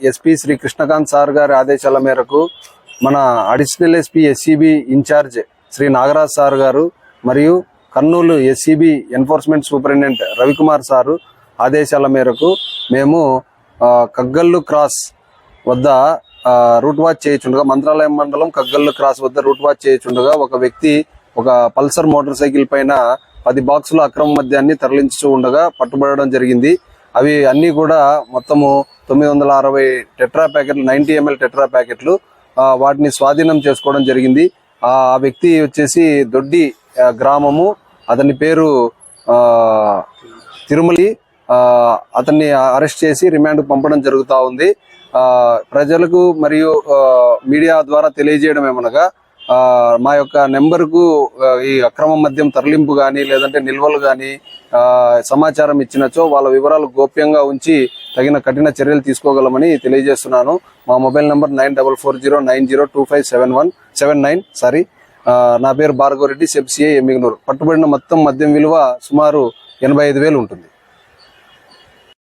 SP Shri Krishnakanth sir గారి ఆదేశాల మేరకు మన additional SP SCB incharge Shri Nagaraj sir గారు మరియు Kurnool SCB enforcement superintendent Ravikumar sir ఆదేశాల మేరకు మేము కగ్గల్లు క్రాస్ వద్ద రూట్ వాచ్ చేయుచుండగా, మంత్రాలయం మండలం కగ్గల్లు క్రాస్ వద్ద రూట్ వాచ్ చేయుచుండగా ఒక వ్యక్తి ఒక పల్సర్ మోటార్ సైకిల్ పైన 10 బాక్సుల అక్రమ మద్యాన్ని తరలించు ఉండగా పట్టుబడడం జరిగింది. అవి అన్ని కూడా మొత్తము 960 టెట్రా ప్యాకెట్లు, 90 ml టెట్రా ప్యాకెట్లు, వాటిని స్వాధీనం చేసుకోవడం జరిగింది. ఆ వ్యక్తి వచ్చేసి దొడ్డి గ్రామము, అతని పేరు తిరుమలి. అతన్ని అరెస్ట్ చేసి రిమాండ్ పంపడం జరుగుతూ ఉంది. ప్రజలకు మరియు మీడియా ద్వారా తెలియజేయడం ఏమనగా, మా యొక్క నెంబర్కు ఈ అక్రమ మద్యం తరలింపు కానీ లేదంటే నిల్వలు కానీ సమాచారం ఇచ్చినచో వాళ్ళ వివరాలు గోప్యంగా ఉంచి తగిన కఠిన చర్యలు తీసుకోగలమని తెలియజేస్తున్నాను. మా మొబైల్ నంబర్ 9440902579. నా పేరు భార్గవరెడ్డి, సెబ్సిఐ ఎమ్మిగనూరు. పట్టుబడిన మొత్తం మద్యం విలువ సుమారు 85,000 ఉంటుంది.